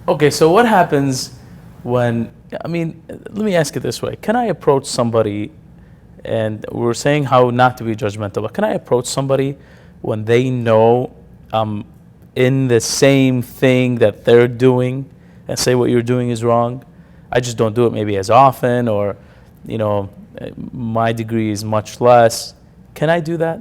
Okay, so what happens when, let me ask it this way. Can I approach somebody, and we're saying how not to be judgmental, but can I approach somebody when they know I'm in the same thing that they're doing and say what you're doing is wrong? I just don't do it maybe as often, or, my degree is much less. Can I do that?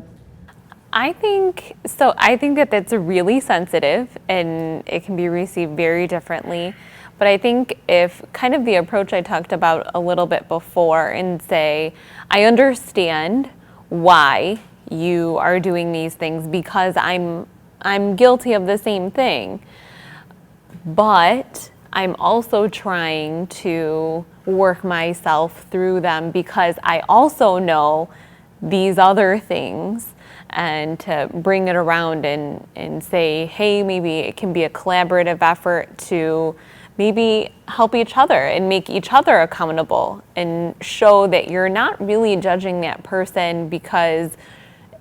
I think that that's really sensitive, and it can be received very differently. But I think if kind of the approach I talked about a little bit before, and say, I understand why you are doing these things, because I'm guilty of the same thing, but I'm also trying to work myself through them because I also know these other things, and to bring it around and say, hey, maybe it can be a collaborative effort to maybe help each other and make each other accountable, and show that you're not really judging that person, because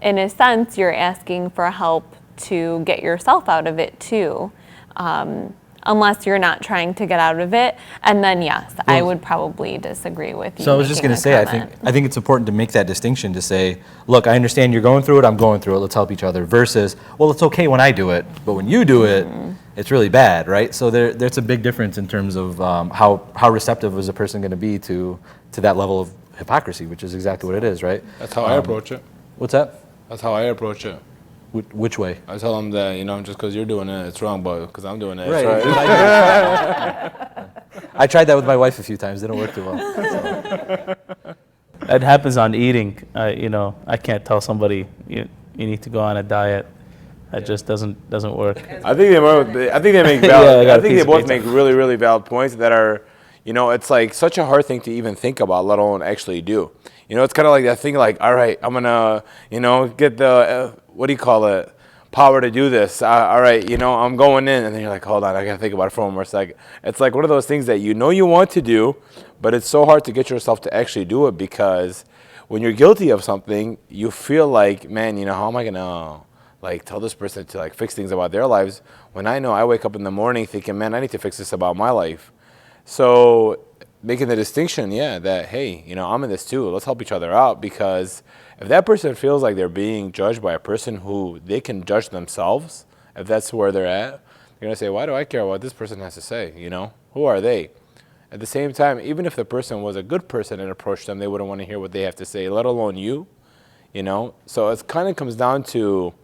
in a sense you're asking for help to get yourself out of it too. Unless you're not trying to get out of it, and then yes, I would probably disagree with you. So I was just going to say, I think it's important to make that distinction, to say, look, I understand you're going through it, I'm going through it, let's help each other, versus, well, it's okay when I do it, but when you do it, it's really bad, right? So there's a big difference in terms of how receptive is a person going to be to that level of hypocrisy, which is exactly what it is, right? That's how I approach it. What's that? That's how I approach it. Which way? I tell them that, just because you're doing it, it's wrong, but because I'm doing it, Right. it's right. I tried that with my wife a few times. Didn't work too well. It happens on eating. I can't tell somebody you need to go on a diet. That just doesn't work. I think they make valid. I think they both make really, really valid points that are, it's like such a hard thing to even think about, let alone actually do. It's kind of like that thing, like, all right, I'm gonna, get the power to do this. All right, I'm going in, and then you're like, hold on, I gotta think about it for one more second. It's like one of those things that you want to do, but it's so hard to get yourself to actually do it, because when you're guilty of something, you feel like, man, how am I gonna tell this person to fix things about their lives, when I know I wake up in the morning thinking, man, I need to fix this about my life. So making the distinction, that, hey, I'm in this too, let's help each other out, because if that person feels like they're being judged by a person who they can judge themselves, if that's where they're at, they're going to say, why do I care what this person has to say, Who are they? At the same time, even if the person was a good person and approached them, they wouldn't want to hear what they have to say, let alone you, So it kind of comes down to,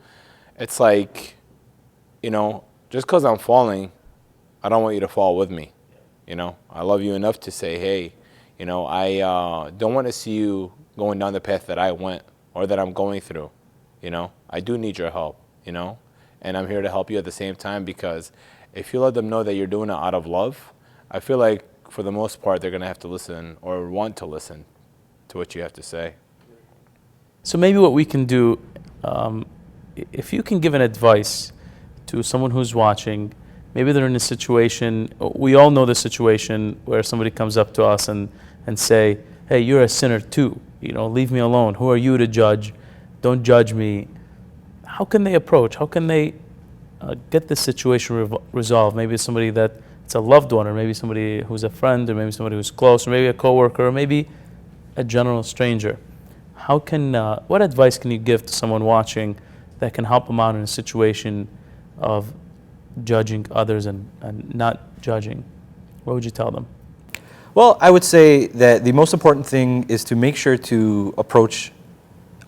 it's like, just because I'm falling, I don't want you to fall with me. I love you enough to say, hey, I don't want to see you going down the path that I went or that I'm going through. I do need your help, and I'm here to help you at the same time, because if you let them know that you're doing it out of love, I feel like for the most part they're going to have to listen or want to listen to what you have to say. So maybe what we can do, if you can give an advice to someone who's watching, maybe they're in a situation, we all know the situation where somebody comes up to us and say, hey, you're a sinner too, leave me alone. Who are you to judge? Don't judge me. How can they approach? How can they get this situation resolved? Maybe it's somebody that it's a loved one, or maybe somebody who's a friend, or maybe somebody who's close, or maybe a coworker, or maybe a general stranger. What advice can you give to someone watching that can help them out in a situation of judging others and not judging? What would you tell them? Well, I would say that the most important thing is to make sure to approach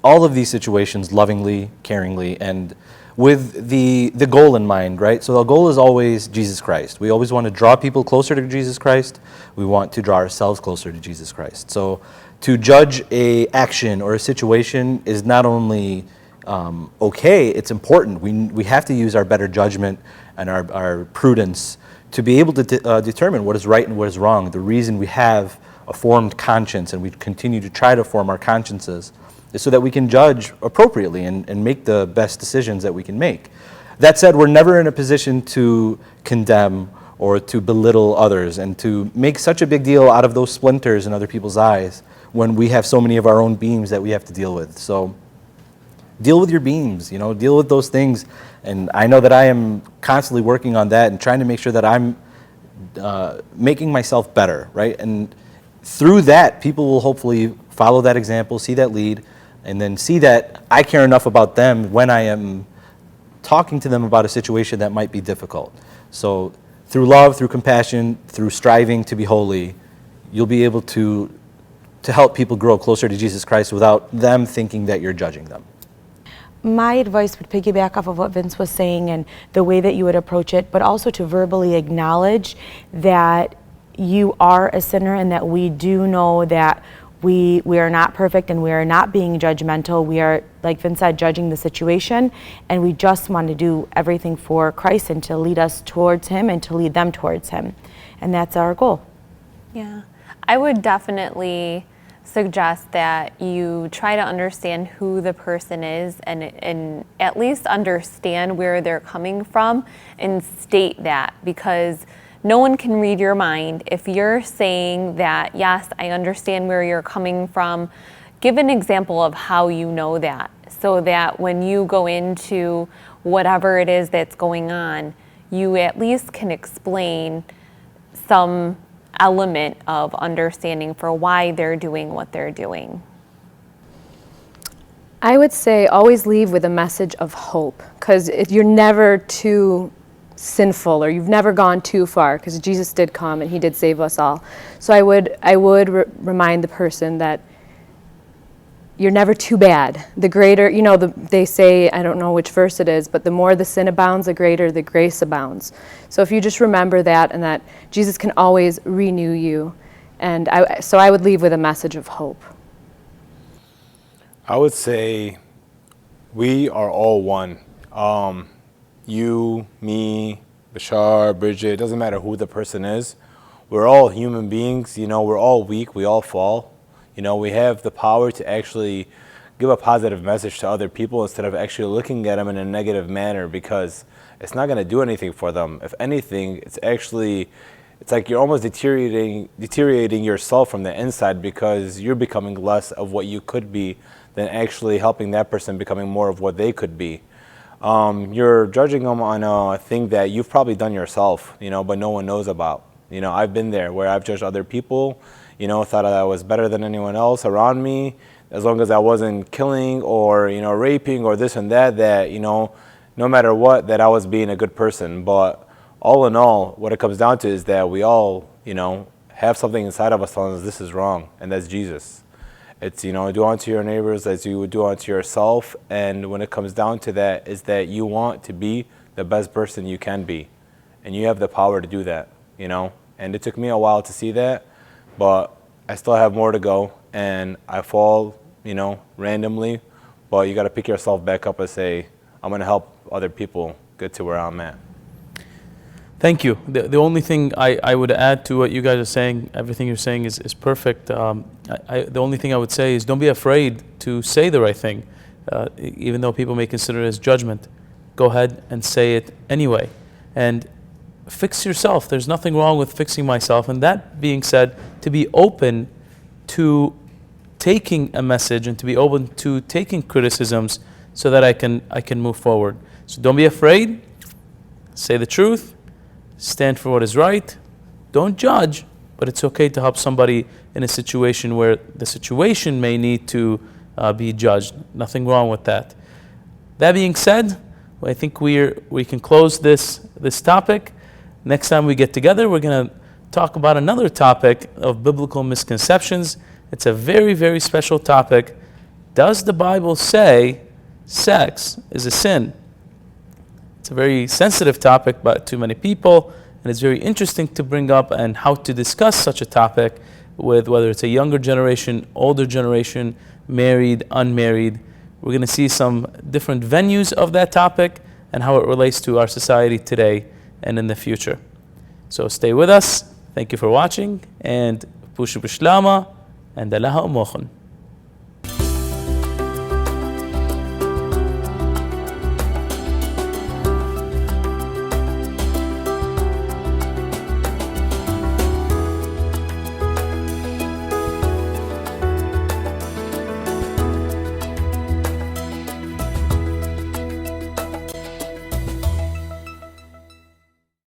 all of these situations lovingly, caringly, and with the goal in mind, right? So the goal is always Jesus Christ. We always want to draw people closer to Jesus Christ. We want to draw ourselves closer to Jesus Christ. So to judge a action or a situation is not only okay, it's important. We have to use our better judgment and our prudence to be able to determine what is right and what is wrong. The reason we have a formed conscience and we continue to try to form our consciences is so that we can judge appropriately and make the best decisions that we can make. That said, we're never in a position to condemn or to belittle others and to make such a big deal out of those splinters in other people's eyes when we have so many of our own beams that we have to deal with. So deal with your beams, deal with those things. And I know that I am constantly working on that and trying to make sure that I'm making myself better, right? And through that, people will hopefully follow that example, see that lead, and then see that I care enough about them when I am talking to them about a situation that might be difficult. So through love, through compassion, through striving to be holy, you'll be able to help people grow closer to Jesus Christ without them thinking that you're judging them. My advice would piggyback off of what Vince was saying and the way that you would approach it, but also to verbally acknowledge that you are a sinner and that we do know that we are not perfect and we are not being judgmental. We are, like Vince said, judging the situation, and we just want to do everything for Christ and to lead us towards Him and to lead them towards Him. And that's our goal. Yeah, I would definitely suggest that you try to understand who the person is and at least understand where they're coming from and state that, because no one can read your mind. If you're saying that, yes, I understand where you're coming from, give an example of how you know that, so that when you go into whatever it is that's going on, you at least can explain some element of understanding for why they're doing what they're doing. I would say always leave with a message of hope, because you're never too sinful or you've never gone too far, because Jesus did come and He did save us all. So I would remind the person that you're never too bad. The greater, they say, I don't know which verse it is, but the more the sin abounds, the greater the grace abounds. So if you just remember that, and that Jesus can always renew you. And so I would leave with a message of hope. I would say we are all one. You, me, Bashar, Bridget, it doesn't matter who the person is. We're all human beings, we're all weak, we all fall. We have the power to actually give a positive message to other people instead of actually looking at them in a negative manner, because it's not going to do anything for them. If anything, it's like you're almost deteriorating yourself from the inside, because you're becoming less of what you could be than actually helping that person becoming more of what they could be. You're judging them on a thing that you've probably done yourself, but no one knows about. I've been there where I've judged other people, thought I was better than anyone else around me, as long as I wasn't killing or, raping or this and that, no matter what, that I was being a good person. But all in all, what it comes down to is that we all, have something inside of us telling us this is wrong, and that's Jesus. It's, do unto your neighbors as you would do unto yourself. And when it comes down to that, is that you want to be the best person you can be. And you have the power to do that, And it took me a while to see that, but I still have more to go. And I fall, randomly. But you got to pick yourself back up and say, I'm going to help other people get to where I'm at. Thank you. The only thing I would add to what you guys are saying, everything you're saying is perfect. The only thing I would say is don't be afraid to say the right thing, even though people may consider it as judgment. Go ahead and say it anyway. And fix yourself. There's nothing wrong with fixing myself. And that being said, to be open to taking a message and to be open to taking criticisms so that I can move forward. So don't be afraid. Say the truth. Stand for what is right. Don't judge, but it's okay to help somebody in a situation where the situation may need to be judged. Nothing wrong with that. That being said, I think we can close this topic. Next time we get together, we're going to talk about another topic of biblical misconceptions. It's a very, very special topic. Does the Bible say sex is a sin? It's a very sensitive topic but to many people, and it's very interesting to bring up and how to discuss such a topic with whether it's a younger generation, older generation, married, unmarried. We're going to see some different venues of that topic and how it relates to our society today and in the future. So stay with us. Thank you for watching, and pushu bishlama and alaha umochun.